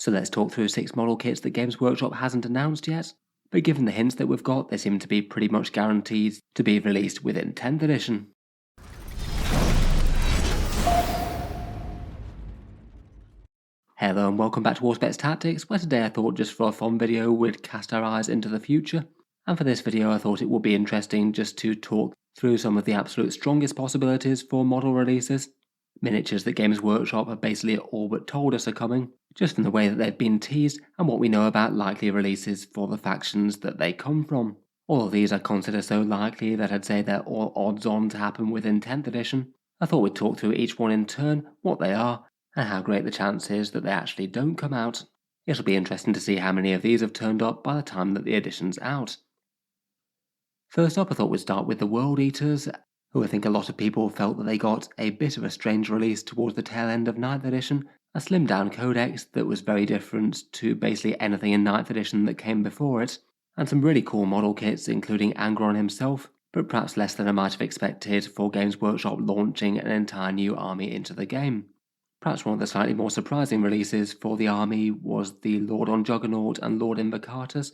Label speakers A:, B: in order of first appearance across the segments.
A: So let's talk through 6 model kits that Games Workshop hasn't announced yet, but given the hints that we've got, they seem to be pretty much guaranteed to be released within 10th edition. Hello and welcome back to Warspecs Tactics, where today I thought just for a fun video we'd cast our eyes into the future. And for this video I thought it would be interesting just to talk through some of the absolute strongest possibilities for model releases. Miniatures that Games Workshop have basically all but told us are coming, just from the way that they've been teased and what we know about likely releases for the factions that they come from. All of these I consider so likely that I'd say they're all odds on to happen within 10th edition. I thought we'd talk through each one in turn, what they are, and how great the chance is that they actually don't come out. It'll be interesting to see how many of these have turned up by the time that the edition's out. First up, I thought we'd start with the World Eaters, who I think a lot of people felt that they got a bit of a strange release towards the tail end of 9th edition, a slimmed down codex that was very different to basically anything in 9th edition that came before it, and some really cool model kits including Angron himself, but perhaps less than I might have expected for Games Workshop launching an entire new army into the game. Perhaps one of the slightly more surprising releases for the army was the Lord on Juggernaut and Lord Invocatus,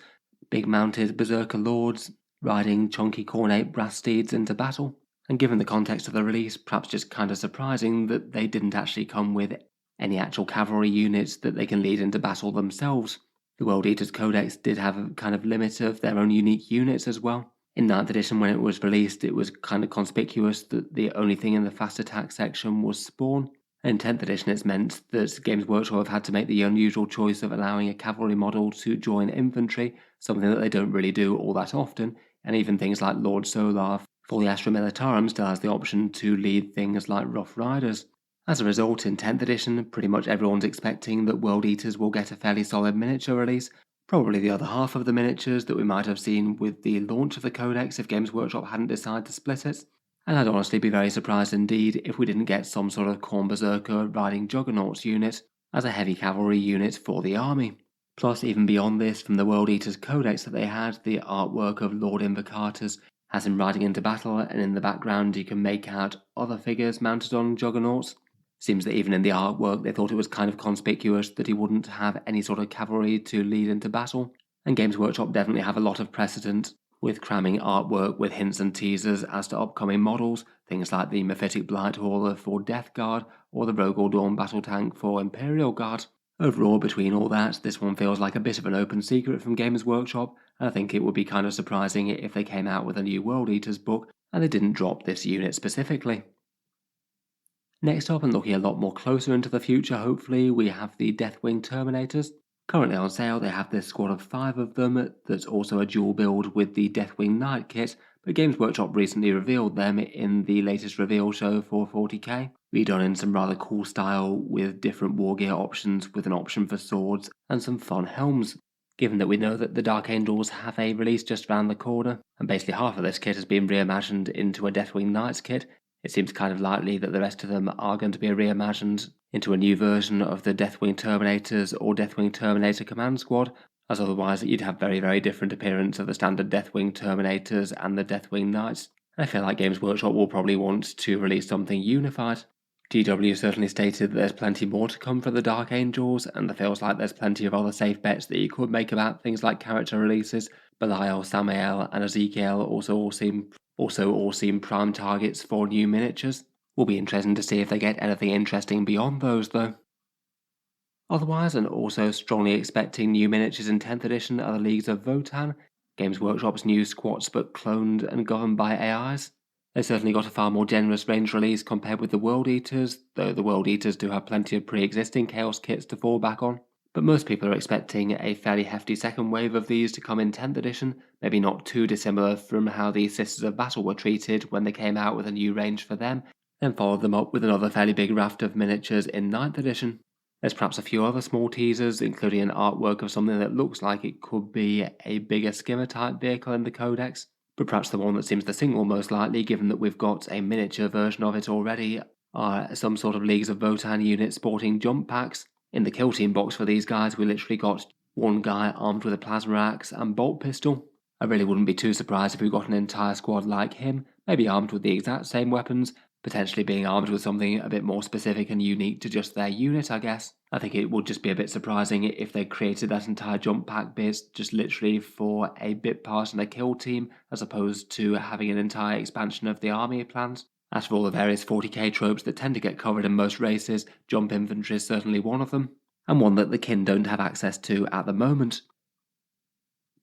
A: big mounted berserker lords riding chunky cornate brass steeds into battle. And given the context of the release, perhaps just kind of surprising that they didn't actually come with any actual cavalry units that they can lead into battle themselves. The World Eaters Codex did have a kind of limit of their own unique units as well. In 9th edition when it was released, it was kind of conspicuous that the only thing in the fast attack section was Spawn. In 10th edition it's meant that Games Workshop have had to make the unusual choice of allowing a cavalry model to join infantry, something that they don't really do all that often, and even things like Lord Solar for the Astra Militarum still has the option to lead things like Rough Riders. As a result, in 10th edition, pretty much everyone's expecting that World Eaters will get a fairly solid miniature release, probably the other half of the miniatures that we might have seen with the launch of the Codex if Games Workshop hadn't decided to split it. And I'd honestly be very surprised indeed if we didn't get some sort of Khorne Berserker riding Juggernauts unit as a heavy cavalry unit for the army. Plus, even beyond this, from the World Eaters Codex that they had, the artwork of Lord Invocatus has him riding into battle, and in the background you can make out other figures mounted on Juggernauts. Seems that even in the artwork they thought it was kind of conspicuous that he wouldn't have any sort of cavalry to lead into battle, and Games Workshop definitely have a lot of precedent with cramming artwork with hints and teasers as to upcoming models, things like the Mephitic Blight Hauler for Death Guard or the Rogel Dawn Battle Tank for Imperial Guard. Overall, between all that, this one feels like a bit of an open secret from Games Workshop, and I think it would be kind of surprising if they came out with a new World Eaters book and they didn't drop this unit specifically. Next up, and looking a lot more closer into the future hopefully, we have the Deathwing Terminators. Currently on sale they have this squad of 5 of them that's also a dual build with the Deathwing Knight kit, but Games Workshop recently revealed them in the latest reveal show for 40k, redone in some rather cool style with different war gear options with an option for swords and some fun helms. Given that we know that the Dark Angels have a release just around the corner, and basically half of this kit has been reimagined into a Deathwing Knights kit, it seems kind of likely that the rest of them are going to be reimagined into a new version of the Deathwing Terminators or Deathwing Terminator Command Squad, as otherwise you'd have very, very different appearance of the standard Deathwing Terminators and the Deathwing Knights. I feel like Games Workshop will probably want to release something unified. GW certainly stated that there's plenty more to come for the Dark Angels, and it feels like there's plenty of other safe bets that you could make about things like character releases. Belial, Samael and Ezekiel also all seem prime targets for new miniatures. Will be interesting to see if they get anything interesting beyond those though. Otherwise, and also strongly expecting new miniatures in 10th edition are the Leagues of Votann, Games Workshop's new squats but cloned and governed by AIs. They certainly got a far more generous range release compared with the World Eaters, though the World Eaters do have plenty of pre-existing Chaos kits to fall back on. But most people are expecting a fairly hefty second wave of these to come in 10th edition, maybe not too dissimilar from how the Sisters of Battle were treated when they came out with a new range for them, then followed them up with another fairly big raft of miniatures in 9th edition. There's perhaps a few other small teasers, including an artwork of something that looks like it could be a bigger skimmer type vehicle in the Codex, but perhaps the one that seems the single most likely, given that we've got a miniature version of it already, are some sort of Leagues of Votann unit sporting jump packs. In the kill team box for these guys we literally got one guy armed with a plasma axe and bolt pistol. I really wouldn't be too surprised if we got an entire squad like him, maybe armed with the exact same weapons, potentially being armed with something a bit more specific and unique to just their unit, I guess. I think it would just be a bit surprising if they created that entire jump pack bit just literally for a bit part in a kill team, as opposed to having an entire expansion of the army planned. As for all the various 40k tropes that tend to get covered in most races, jump infantry is certainly one of them, and one that the kin don't have access to at the moment.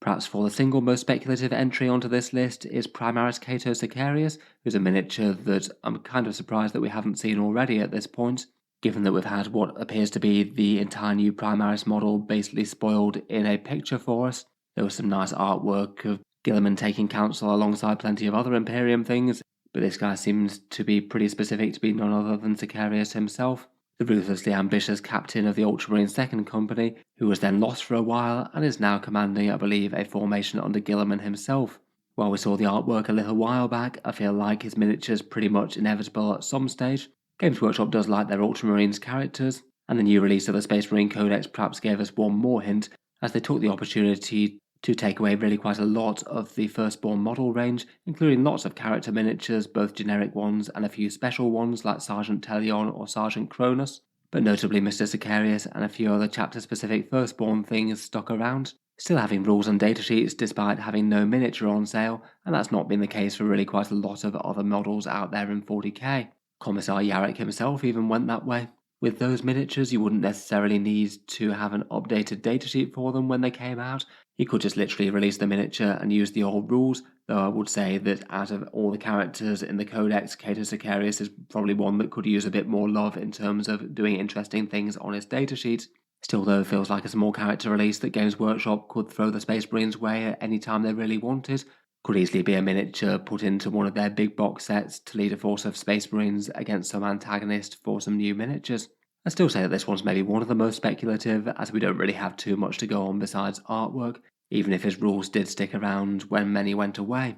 A: Perhaps for the single most speculative entry onto this list is Primaris Cato Sicarius, who's a miniature that I'm kind of surprised that we haven't seen already at this point, given that we've had what appears to be the entire new Primaris model basically spoiled in a picture for us. There was some nice artwork of Guilliman taking counsel alongside plenty of other Imperium things, but this guy seems to be pretty specific to be none other than Sicarius himself, the ruthlessly ambitious captain of the Ultramarine Second Company, who was then lost for a while and is now commanding, I believe, a formation under Guilliman himself. While we saw the artwork a little while back, I feel like his miniature's pretty much inevitable at some stage. Games Workshop does like their Ultramarines characters, and the new release of the Space Marine Codex perhaps gave us one more hint, as they took the opportunity to take away really quite a lot of the Firstborn model range, including lots of character miniatures, both generic ones and a few special ones like Sergeant Telion or Sergeant Cronus, but notably Mr. Sicarius and a few other chapter-specific Firstborn things stuck around, still having rules and datasheets despite having no miniature on sale, and that's not been the case for really quite a lot of other models out there in 40k. Commissar Yarrick himself even went that way. With those miniatures, you wouldn't necessarily need to have an updated datasheet for them when they came out. You could just literally release the miniature and use the old rules, though I would say that out of all the characters in the Codex, Cato Sicarius is probably one that could use a bit more love in terms of doing interesting things on its datasheet. Still though, it feels like a small character release that Games Workshop could throw the Space Marines way at any time they really wanted. Could easily be a miniature put into one of their big box sets to lead a force of Space Marines against some antagonist for some new miniatures. I still say that this one's maybe one of the most speculative, as we don't really have too much to go on besides artwork, even if his rules did stick around when many went away.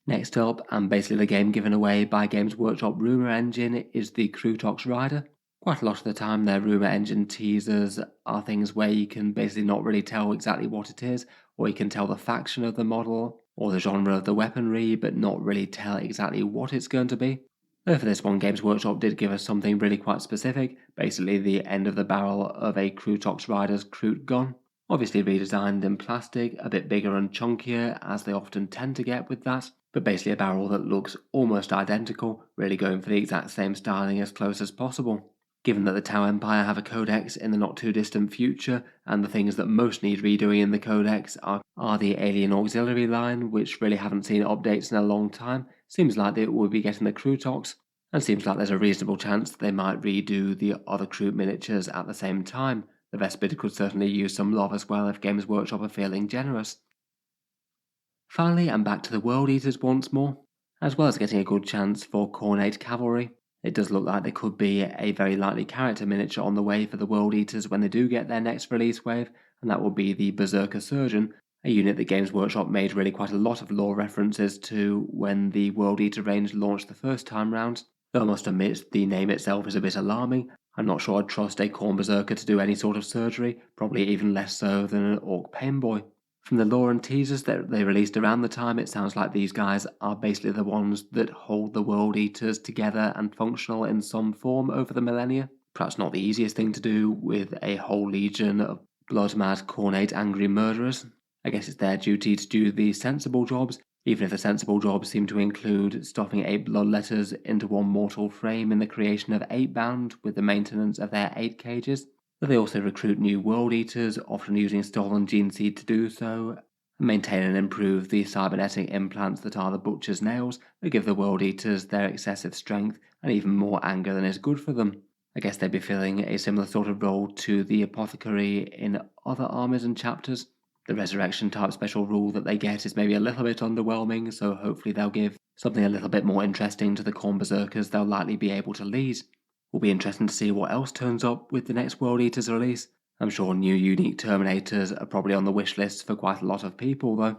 A: Next up, and basically the game given away by Games Workshop Rumour Engine, is the Krootox Rider. Quite a lot of the time their Rumour Engine teasers are things where you can basically not really tell exactly what it is, or you can tell the faction of the model, or the genre of the weaponry, but not really tell exactly what it's going to be. Though for this one, Games Workshop did give us something really quite specific, basically the end of the barrel of a Krootox Rider's Kroot gun. Obviously redesigned in plastic, a bit bigger and chunkier, as they often tend to get with that, but basically a barrel that looks almost identical, really going for the exact same styling as close as possible. Given that the Tau Empire have a codex in the not too distant future, and the things that most need redoing in the codex are the Alien Auxiliary line, which really haven't seen updates in a long time, seems like they will be getting the Krootox, and seems like there's a reasonable chance that they might redo the other Kroot miniatures at the same time. The Vespid could certainly use some love as well if Games Workshop are feeling generous. Finally, I'm back to the World Eaters once more, as well as getting a good chance for Cornate Cavalry. It does look like there could be a very likely character miniature on the way for the World Eaters when they do get their next release wave, and that will be the Berserker Surgeon, a unit that Games Workshop made really quite a lot of lore references to when the World Eater range launched the first time round. Though I must admit the name itself is a bit alarming. I'm not sure I'd trust a Khorne Berserker to do any sort of surgery, probably even less so than an Orc Painboy. From the lore and teasers that they released around the time, it sounds like these guys are basically the ones that hold the World Eaters together and functional in some form over the millennia. Perhaps not the easiest thing to do with a whole legion of blood-mad, cornate, angry murderers. I guess it's their duty to do the sensible jobs, even if the sensible jobs seem to include stuffing 8 blood letters into one mortal frame in the creation of 8-bound with the maintenance of their 8 cages. But they also recruit new World Eaters, often using stolen gene seed to do so, and maintain and improve the cybernetic implants that are the Butcher's Nails that give the World Eaters their excessive strength and even more anger than is good for them. I guess they'd be filling a similar sort of role to the Apothecary in other armies and chapters. The Resurrection type special rule that they get is maybe a little bit underwhelming, so hopefully they'll give something a little bit more interesting to the Khorne Berserkers they'll likely be able to lead. Will be interesting to see what else turns up with the next World Eaters release. I'm sure new unique Terminators are probably on the wish list for quite a lot of people though.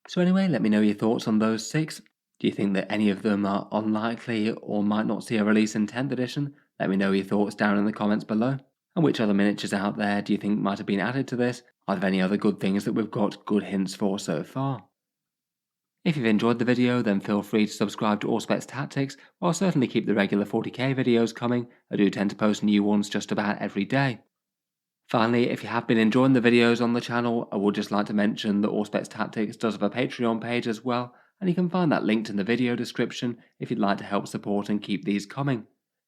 A: So anyway, let me know your thoughts on those 6. Do you think that any of them are unlikely or might not see a release in 10th edition? Let me know your thoughts down in the comments below. And which other miniatures out there do you think might have been added to this? Are there any other good things that we've got good hints for so far? If you've enjoyed the video, then feel free to subscribe to Auspex Tactics, while I'll certainly keep the regular 40k videos coming. I do tend to post new ones just about every day. Finally, if you have been enjoying the videos on the channel, I would just like to mention that Auspex Tactics does have a Patreon page as well, and you can find that linked in the video description if you'd like to help support and keep these coming.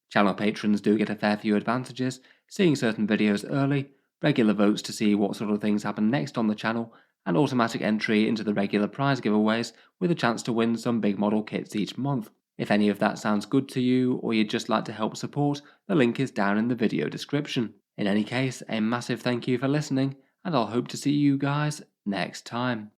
A: Channel patrons do get a fair few advantages, seeing certain videos early, regular votes to see what sort of things happen next on the channel, and automatic entry into the regular prize giveaways with a chance to win some big model kits each month. If any of that sounds good to you, or you'd just like to help support, the link is down in the video description. In any case, a massive thank you for listening, and I'll hope to see you guys next time.